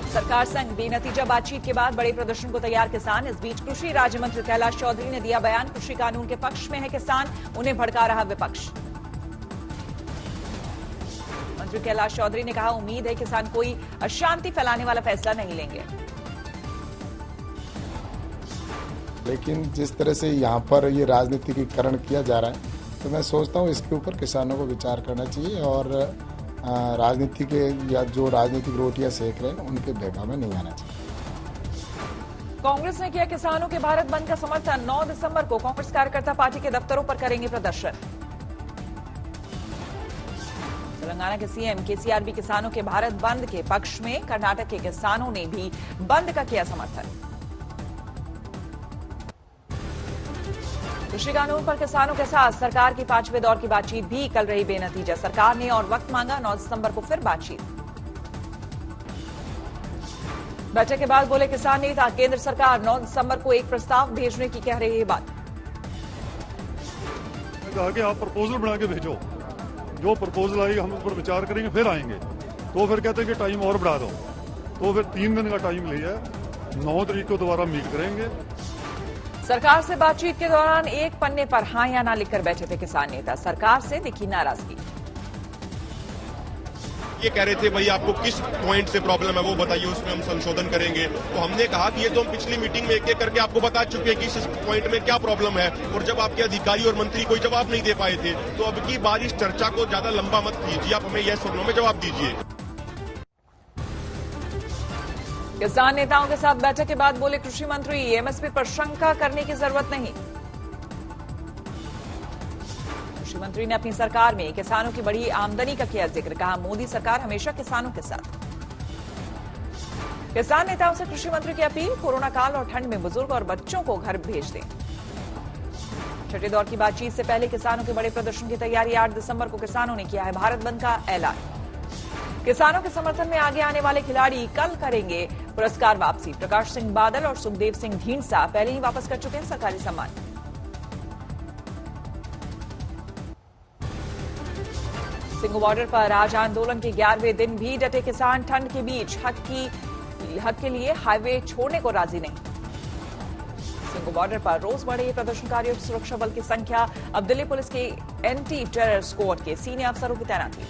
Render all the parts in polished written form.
सरकार संग बेनतीजा बातचीत के बाद बड़े प्रदर्शन को तैयार किसान। इस बीच कृषि राज्य मंत्री कैलाश चौधरी ने दिया बयान। कृषि कानून के पक्ष में है किसान, उन्हें भड़का रहा विपक्ष। मंत्री कैलाश चौधरी ने कहा, उम्मीद है किसान कोई अशांति फैलाने वाला फैसला नहीं लेंगे। लेकिन जिस तरह से यहाँ पर ये राजनीतिकीकरण किया जा रहा है, तो मैं सोचता हूँ इसके ऊपर किसानों को विचार करना चाहिए और राजनीति के या जो राजनीतिक रोटियां सेक रहे हैं उनके बहकावे में नहीं आना चाहिए। कांग्रेस ने किया किसानों के भारत बंद का समर्थन। 9 दिसंबर को कांग्रेस कार्यकर्ता पार्टी के दफ्तरों पर करेंगे प्रदर्शन। तेलंगाना के सीएम केसीआर भी किसानों के भारत बंद के पक्ष में। कर्नाटक के किसानों ने भी बंद का किया समर्थन। कृषि कानून पर किसानों के साथ सरकार की 5वें दौर की बातचीत भी कल रही बेनतीजा। सरकार ने और वक्त मांगा, 9 दिसंबर को फिर बातचीत। बैठक के बाद बोले किसान नेता, केंद्र सरकार 9 दिसंबर को एक प्रस्ताव भेजने की कह रही है बात। कहा कि आप प्रपोजल बना के भेजो, जो प्रपोजल आएगी हम उस पर विचार करेंगे, फिर आएंगे। तो फिर कहते हैं कि टाइम और बढ़ा दो, तो फिर 3 दिन का टाइम लिया, 9 तारीख को दोबारा मीट करेंगे। सरकार से बातचीत के दौरान एक पन्ने पर हां या ना लिखकर बैठे थे किसान नेता। सरकार से दिखी नाराजगी। ये कह रहे थे भाई आपको किस पॉइंट से प्रॉब्लम है वो बताइए, उसमें हम संशोधन करेंगे। तो हमने कहा कि ये तो हम पिछली मीटिंग में एक एक करके आपको बता चुके हैं कि इस पॉइंट में क्या प्रॉब्लम है, और जब आपके अधिकारी और मंत्री कोई जवाब नहीं दे पाए थे, तो अब की बार इस चर्चा को ज्यादा लंबा मत कीजिए, आप हमें यस और नो में जवाब दीजिए। किसान नेताओं के साथ बैठक के बाद बोले कृषि मंत्री, एमएसपी पर शंका करने की जरूरत नहीं। कृषि मंत्री ने अपनी सरकार में किसानों की बढ़ी आमदनी का किया जिक्र। कहा, मोदी सरकार हमेशा किसानों के साथ। किसान नेताओं से कृषि मंत्री की अपील, कोरोना काल और ठंड में बुजुर्ग और बच्चों को घर भेज दें। छठे दौर की बातचीत से पहले किसानों के बड़े प्रदर्शन की तैयारी। 8 दिसंबर को किसानों ने किया है भारत बंद का ऐलान। किसानों के समर्थन में आगे आने वाले खिलाड़ी कल करेंगे पुरस्कार वापसी। प्रकाश सिंह बादल और सुखदेव सिंह ढींढसा पहले ही वापस कर चुके हैं सरकारी सम्मान। सिंघू बॉर्डर पर आज आंदोलन के 11वें दिन भी डटे किसान। ठंड के बीच हक के लिए हाईवे छोड़ने को राजी नहीं। सिंघू बॉर्डर पर रोज बढ़े प्रदर्शनकारियों की सुरक्षा बल की संख्या। अब दिल्ली पुलिस के एंटी टेरर स्क्वाड के सीनियर अफसरों की तैनाती।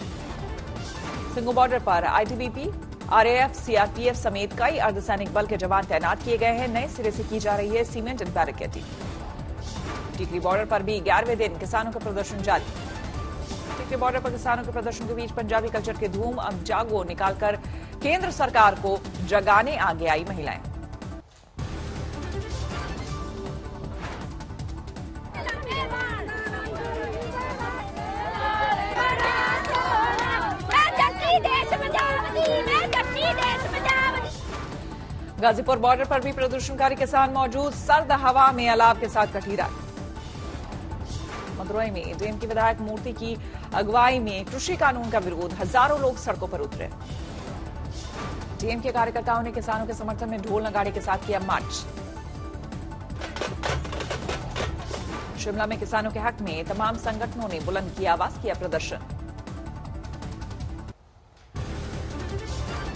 सिंघू बॉर्डर पर आईटीबीपी, आरएएफ, सीआरपीएफ समेत कई अर्धसैनिक बल के जवान तैनात किए गए हैं। नए सिरे से की जा रही है सीमेंट बैरिकेडिंग। टिकरी बॉर्डर पर भी 11वें दिन किसानों का प्रदर्शन जारी। टिकरी बॉर्डर पर किसानों के प्रदर्शन के बीच पंजाबी कल्चर की धूम। अब जागो निकालकर केंद्र सरकार को जगाने आगे आई महिलाएं। गाजीपुर बॉर्डर पर भी प्रदर्शनकारी किसान मौजूद। सर्द हवा में अलाव के साथ कटी रात। मदुरई में डीएमके विधायक मूर्ति की अगुवाई में कृषि कानून का विरोध। हजारों लोग सड़कों पर उतरे। डीएमके कार्यकर्ताओं ने किसानों के समर्थन में ढोल नगाड़े के साथ किया मार्च। शिमला में किसानों के हक में तमाम संगठनों ने बुलंद की आवाज, किया प्रदर्शन।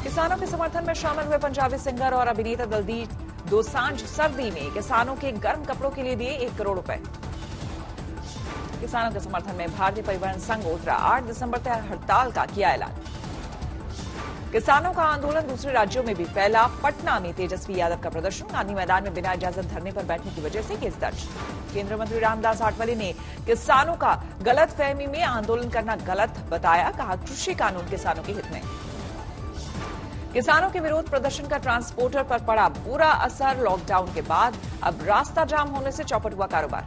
किसानों के समर्थन में शामिल हुए पंजाबी सिंगर और अभिनेता दलजीत दोसांझ सर्दी में किसानों के गर्म कपड़ों के लिए दिए 1 करोड़ रुपए। किसानों के समर्थन में भारतीय परिवहन संघ उतरा। 8 दिसंबर तक हड़ताल का किया ऐलान। किसानों का आंदोलन दूसरे राज्यों में भी फैला। पटना में तेजस्वी यादव का प्रदर्शन। गांधी मैदान में बिना इजाजत धरने पर बैठने की वजह से केस दर्ज। केंद्रीय मंत्री रामदास आठवले ने किसानों का गलतफहमी में आंदोलन करना गलत बताया। कहा, कृषि कानून किसानों के हित में। किसानों के विरोध प्रदर्शन का ट्रांसपोर्टर पर पड़ा बुरा असर। लॉकडाउन के बाद अब रास्ता जाम होने से चौपट हुआ कारोबार।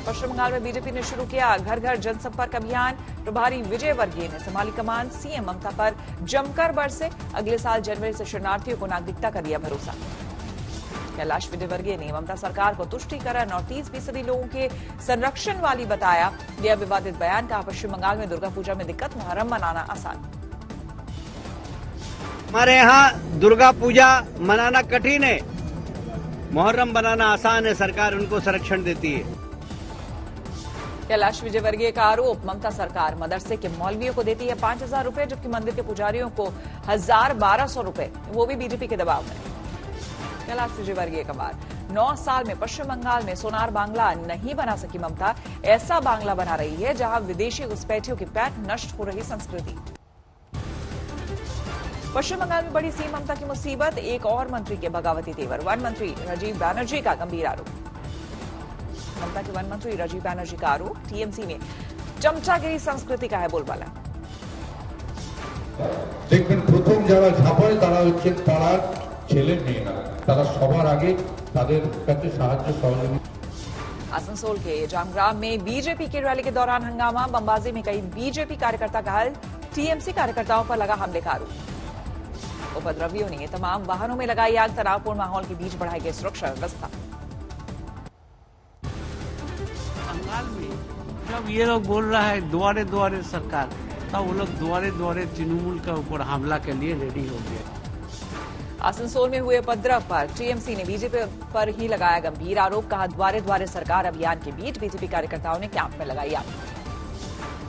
पश्चिम बंगाल में बीजेपी ने शुरू किया घर घर जनसंपर्क अभियान। प्रभारी विजय वर्गीय ने संभाली कमान। सीएम ममता पर जमकर बरसे। अगले साल जनवरी से शरणार्थियों को नागरिकता का दिया भरोसा। कैलाश विजयवर्गीय ने ममता सरकार को तुष्टीकरण और 30% लोगों के संरक्षण वाली बताया। दिया विवादित बयान। कहा, पश्चिम बंगाल में दुर्गा पूजा में दिक्कत, मुहर्रम मनाना आसान। हमारे यहाँ दुर्गा पूजा मनाना कठिन है, मुहर्रम बनाना आसान है। सरकार उनको संरक्षण देती है। कैलाश विजयवर्गीय का आरोप, ममता सरकार मदरसे के मौलवियों को देती है 5,000 रुपए, जबकि मंदिर के पुजारियों को 1,000-1,200 रुपए, वो भी बीजेपी के दबाव में। कैलाश विजयवर्गीय का वार, 9 साल में पश्चिम बंगाल में सोनार बांग्ला नहीं बना सकी ममता, ऐसा बांग्ला बना रही है जहां विदेशी घुसपैठियों की पैठ नष्ट हो रही संस्कृति। पश्चिम बंगाल में बड़ी सीएम ममता की मुसीबत, एक और मंत्री के बगावती तेवर। वन मंत्री राजीव बनर्जी का गंभीर आरोप। ममता के वन मंत्री राजीव बनर्जी का आरोप, टीएमसी में चमचागिरी संस्कृति का है बोलबाला। দেখবেন প্রথম যারা ঝাঁপায় তারা হচ্ছেন পাড়ার ছেলে মেয়েরা, তারা সবার আগে তাদের কাছে সাহায্য সহযোগিতা। आसनसोल के जामग्राम में बीजेपी की रैली के दौरान हंगामा, बमबाजी में कई बीजेपी कार्यकर्ता घायल, टीएमसी कार्यकर्ताओं पर लगा हमले का आरोप। उपद्रवियों ने तमाम वाहनों में लगाई आग, तनावपूर्ण माहौल के बीच बढ़ाई गई सुरक्षा व्यवस्था। बंगाल में जब ये लोग बोल रहा है द्वारे द्वारे सरकार, तब वो लोग द्वारे द्वारे तृणमूल के ऊपर हमला के लिए रेडी हो गए। आसनसोल में हुए उपद्रव पर टीएमसी ने बीजेपी पर ही लगाया गंभीर आरोप, कहा द्वारे द्वारे सरकार अभियान के बीच बीजेपी कार्यकर्ताओं ने कैंप में लगाई आग।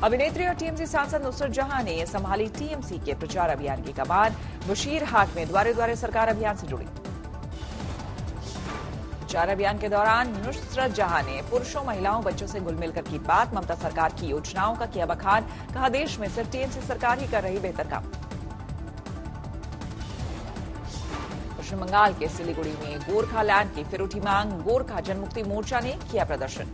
अभिनेत्री और टीएमसी सांसद नुसरत जहां ने संभाली टीएमसी के प्रचार अभियान की कमान, बशीरहाट में द्वारे द्वारे सरकार अभियान से जुड़ी। प्रचार अभियान के दौरान नुसरत जहां ने पुरुषों, महिलाओं, बच्चों से घुल मिलकर की बात, ममता सरकार की योजनाओं का किया बखान, कहा देश में सिर्फ टीएमसी सरकार ही कर रही बेहतर काम। पश्चिम बंगाल के सिलीगुड़ी में गोरखालैंड की फिर उठी मांग, गोरखा जनमुक्ति मोर्चा ने किया प्रदर्शन।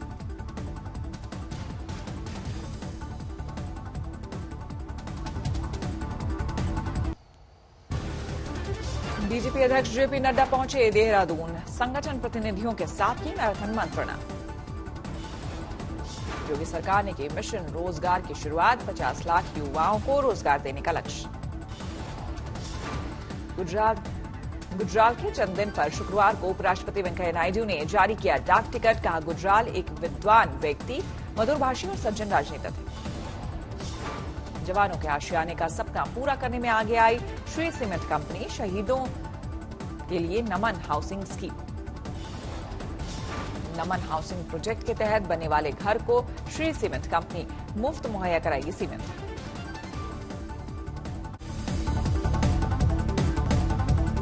बीजेपी अध्यक्ष जेपी नड्डा पहुंचे देहरादून, संगठन प्रतिनिधियों के साथ की मैराथन मंत्रणा। योगी सरकार ने की मिशन रोजगार की शुरुआत, 50 लाख युवाओं को रोजगार देने का लक्ष्य। गुजराल के जन्मदिन पर शुक्रवार को उपराष्ट्रपति वेंकैया नायडू ने जारी किया डाक टिकट, कहा गुजराल एक विद्वान व्यक्ति, मधुरभाषी और सज्जन राजनेता थे। जवानों के आशियाने का सपना पूरा करने में आगे आई श्री सीमेंट कंपनी, शहीदों के लिए नमन हाउसिंग स्कीम। नमन हाउसिंग प्रोजेक्ट के तहत बनने वाले घर को श्री सीमेंट कंपनी मुफ्त मुहैया कराएगी सीमेंट।